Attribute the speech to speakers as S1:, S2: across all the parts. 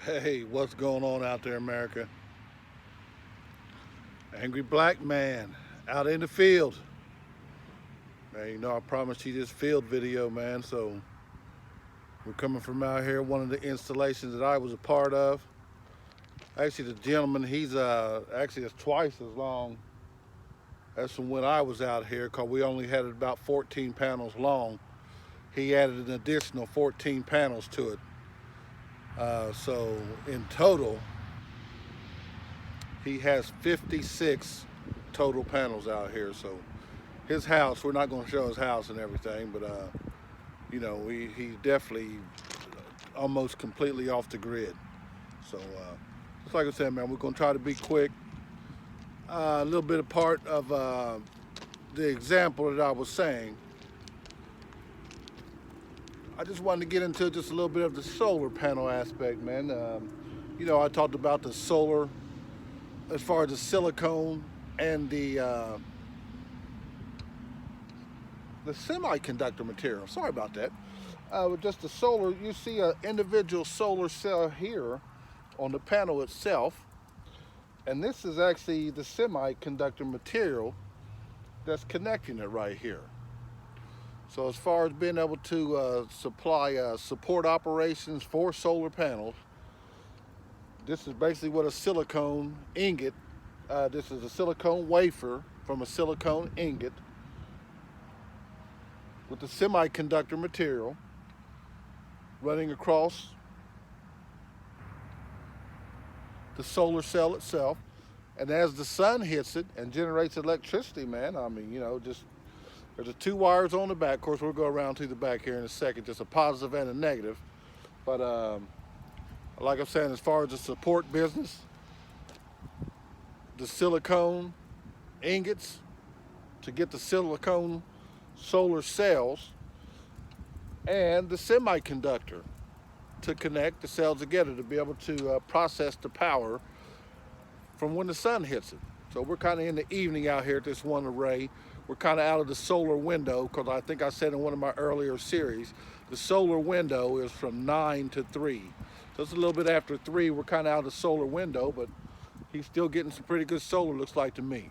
S1: Hey, what's going on out there, America? Angry black man out in the field. Man, I promised you this field video, man. So we're coming from out here, one of the installations that I was a part of. Actually, the gentleman, he's actually it's twice as long as from when I was out here, because we only had it about 14 panels long. He added an additional 14 panels to it. So in total, he has 56 total panels out here. So his house, we're not going to show his house and everything, but he's definitely almost completely off the grid. So just like I said, man, we're going to try to be quick. A little bit of part of the example that I was saying. I just wanted to get into just a little bit of the solar panel aspect, man. I talked about the solar as far as the silicone and the semiconductor material. Sorry about that. With just the solar, you see an individual solar cell here on the panel itself, and this is actually the semiconductor material that's connecting it right here. So as far as being able to supply support operations for solar panels, this is basically what a silicone ingot, this is a silicone wafer from a silicone ingot with the semiconductor material running across the solar cell itself. And as the sun hits it and generates electricity, man, just there's two wires on the back. Of course, we'll go around to the back here in a second, just a positive and a negative. But like I'm saying, as far as the support business, the silicone ingots to get the silicone solar cells and the semiconductor to connect the cells together to be able to process the power from when the sun hits it. So we're kind of in the evening out here at this one array. We're kind of out of the solar window, because I think I said in one of my earlier series, the solar window is from 9 to 3. So it's a little bit after 3. We're kind of out of the solar window, but he's still getting some pretty good solar, looks like to me.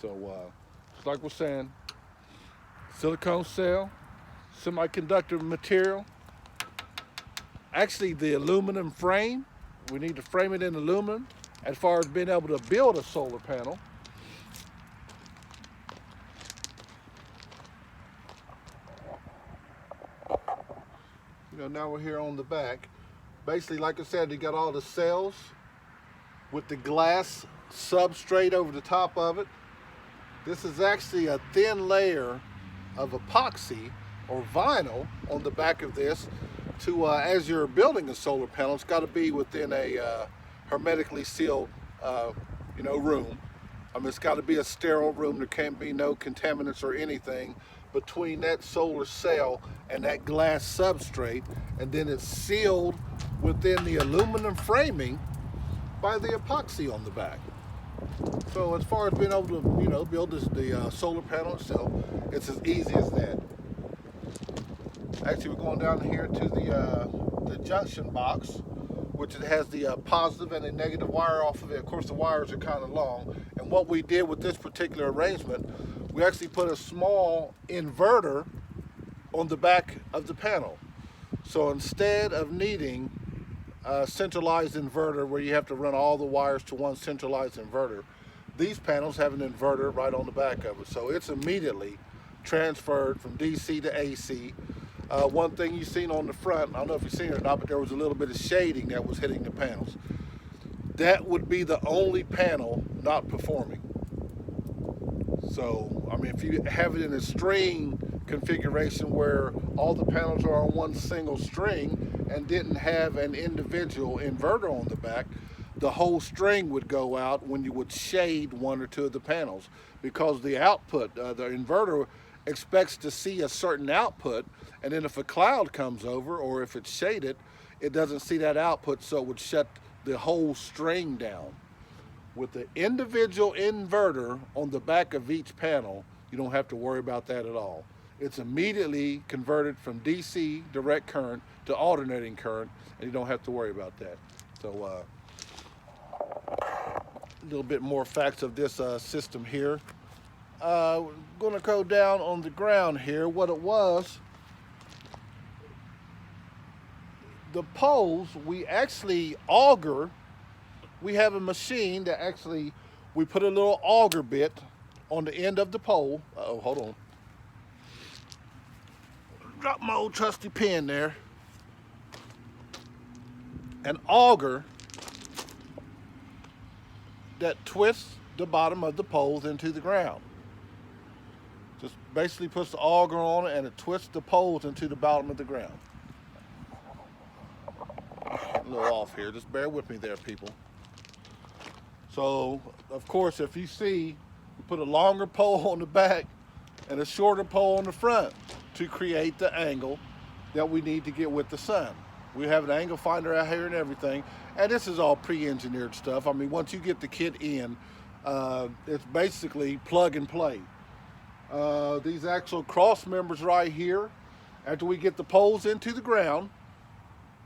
S1: So just like we're saying, silicone cell, semiconductor material. Actually, the aluminum frame, we need to frame it in aluminum as far as being able to build a solar panel. Now we're here on the back. Basically, like I said, you got all the cells with the glass substrate over the top of it. This is actually a thin layer of epoxy or vinyl on the back of this to, as you're building a solar panel, it's got to be within a hermetically sealed, room. It's got to be a sterile room. There can't be no contaminants or anything between that solar cell and that glass substrate, and then it's sealed within the aluminum framing by the epoxy on the back. So as far as being able to build the solar panel itself, it's as easy as that. Actually, we're going down here to the junction box, which it has the positive and the negative wire off of it. Of course, the wires are kind of long, and what we did with this particular arrangement, we actually put a small inverter on the back of the panel. So instead of needing a centralized inverter where you have to run all the wires to one centralized inverter, these panels have an inverter right on the back of it. So it's immediately transferred from DC to AC. One thing you've seen on the front, I don't know if you've seen it or not, but there was a little bit of shading that was hitting the panels. That would be the only panel not performing. So, if you have it in a string configuration where all the panels are on one single string and didn't have an individual inverter on the back, the whole string would go out when you would shade one or two of the panels, because the output, the inverter expects to see a certain output, and then if a cloud comes over or if it's shaded, it doesn't see that output, so it would shut the whole string down. With the individual inverter on the back of each panel, you don't have to worry about that at all. it's immediately converted from DC direct current to alternating current, and you don't have to worry about that. So a little bit more facts of this system here. We're going to go down on the ground here. What it was, the poles, we actually auger. We have a machine that actually, we put a little auger bit on the end of the pole. Uh-oh, hold on. Drop my old trusty pen there. An auger that twists the bottom of the poles into the ground. Just basically puts the auger on it and it twists the poles into the bottom of the ground. A little off here, just bear with me there, people. So, of course, if you see, we put a longer pole on the back and a shorter pole on the front to create the angle that we need to get with the sun. We have an angle finder out here and everything, and this is all pre-engineered stuff. I mean, once you get the kit in, it's basically plug and play. These actual cross members right here, after we get the poles into the ground,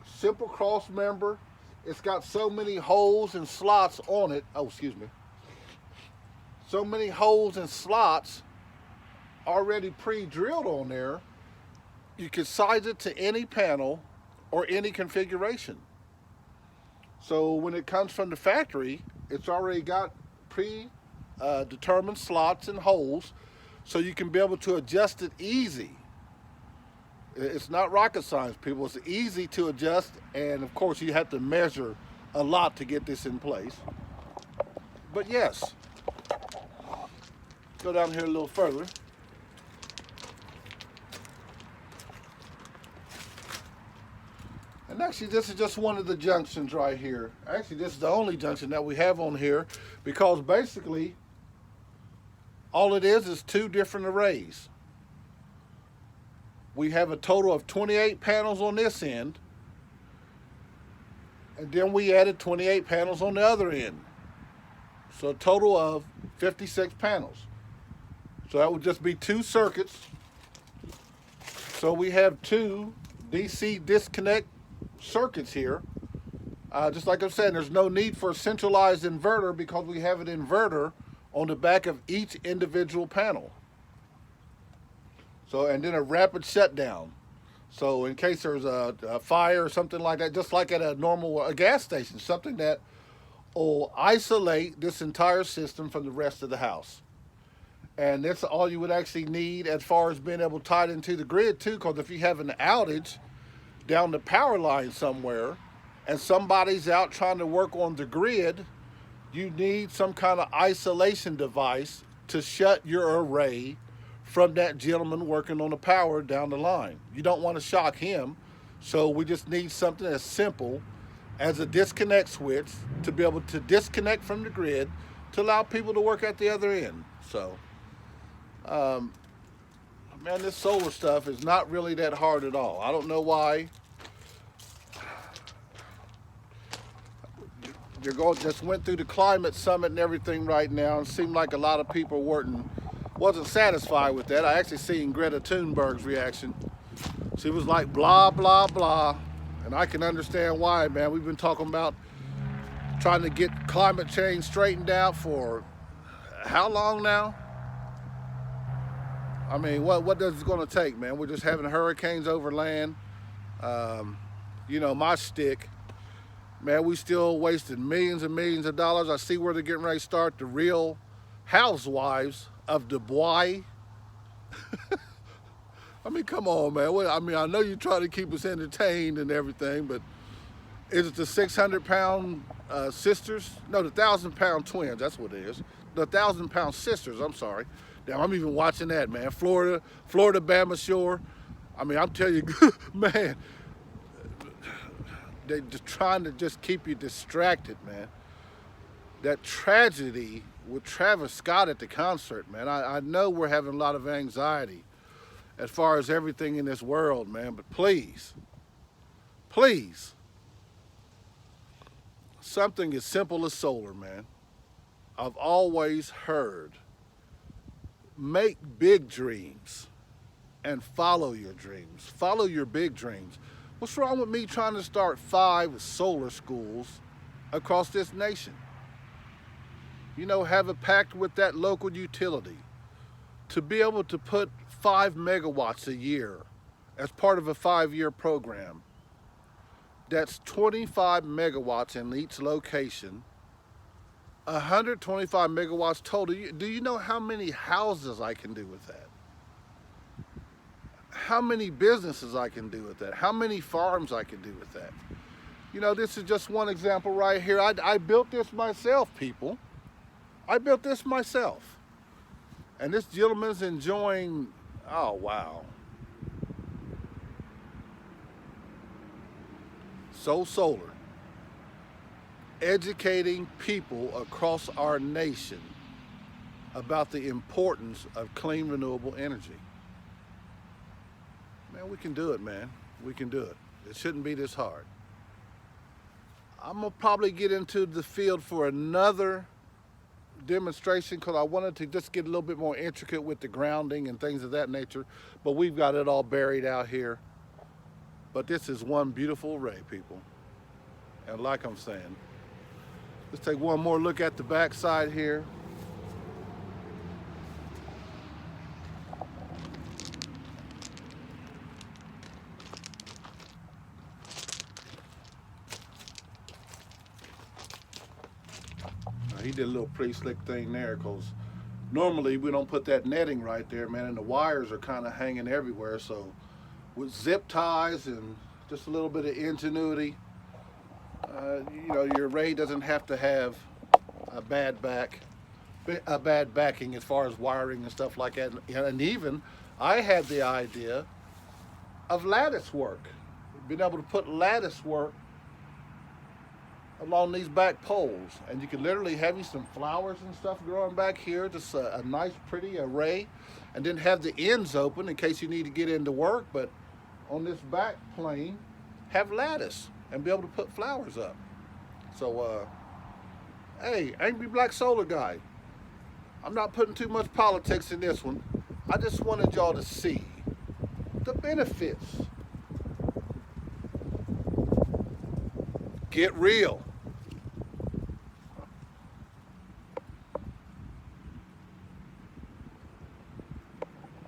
S1: simple cross member, it's got so many holes and slots on it, oh excuse me, so many holes and slots already pre-drilled on there, you can size it to any panel or any configuration. So when it comes from the factory, it's already got pre-determined slots and holes, so you can be able to adjust it easy. It's not rocket science, people. It's easy to adjust, and of course you have to measure a lot to get this in place. But yes, go down here a little further. And actually, this is just one of the junctions right here. Actually, this is the only junction that we have on here, because basically all it is 2 different arrays. We have a total of 28 panels on this end, and then we added 28 panels on the other end. So a total of 56 panels. So that would just be 2 circuits. So we have 2 DC disconnect circuits here. Just like I'm saying, there's no need for a centralized inverter because we have an inverter on the back of each individual panel. So, and then a rapid shutdown. So in case there's a fire or something like that, just like at a normal gas station, something that will isolate this entire system from the rest of the house. And that's all you would actually need as far as being able to tie it into the grid too, because if you have an outage down the power line somewhere and somebody's out trying to work on the grid, you need some kind of isolation device to shut your array from that gentleman working on the power down the line. You don't want to shock him, so we just need something as simple as a disconnect switch to be able to disconnect from the grid to allow people to work at the other end. So, man, this solar stuff is not really that hard at all. I don't know why. Just went through the climate summit and everything right now, and it seemed like a lot of people wasn't satisfied with that. I actually seen Greta Thunberg's reaction. She was like, blah, blah, blah. And I can understand why, man. We've been talking about trying to get climate change straightened out for how long now? I mean, what does it gonna take, man? We're just having hurricanes over land. You know, my stick, man, we still wasted millions and millions of dollars. I see where they're getting ready to start the Real Housewives of Dubai. I mean, come on, man. I mean, I know you're trying to keep us entertained and everything, but is it the 600-pound sisters? No, the 1,000-pound twins. That's what it is. The 1,000-pound sisters. I'm sorry. Damn, I'm even watching that, man. Florida, Bama Shore. I mean, I'm telling you, man. They're just trying to just keep you distracted, man. That tragedy with Travis Scott at the concert, man. I know we're having a lot of anxiety as far as everything in this world, man, but please, please, something as simple as solar, man. I've always heard, make big dreams and follow your dreams. Follow your big dreams. What's wrong with me trying to start 5 solar schools across this nation? You know, have a pact with that local utility to be able to put 5 megawatts a year as part of a 5-year program. That's 25 megawatts in each location, 125 megawatts total. Do you know how many houses I can do with that? How many businesses I can do with that? How many farms I can do with that? You know, this is just one example right here. I built this myself, people. I built this myself. And this gentleman's enjoying, oh wow. Solar. Educating people across our nation about the importance of clean, renewable energy. Man, we can do it, man. We can do it. It shouldn't be this hard. I'm gonna probably get into the field for another demonstration because I wanted to just get a little bit more intricate with the grounding and things of that nature, but we've got it all buried out here. But this is one beautiful array, people. And like I'm saying, let's take one more look at the back side here. He did a little pretty slick thing there because normally we don't put that netting right there, man, and the wires are kind of hanging everywhere. So with zip ties and just a little bit of ingenuity, you know, your array doesn't have to have a bad backing as far as wiring and stuff like that. And even I had the idea of lattice work, being able to put lattice work along these back poles, and you can literally have you some flowers and stuff growing back here, just a nice pretty array, and then have the ends open in case you need to get into work. But on this back plane, have lattice and be able to put flowers up. So hey, Angry Black Solar Guy, I'm not putting too much politics in this one. I just wanted y'all to see the benefits. Get real.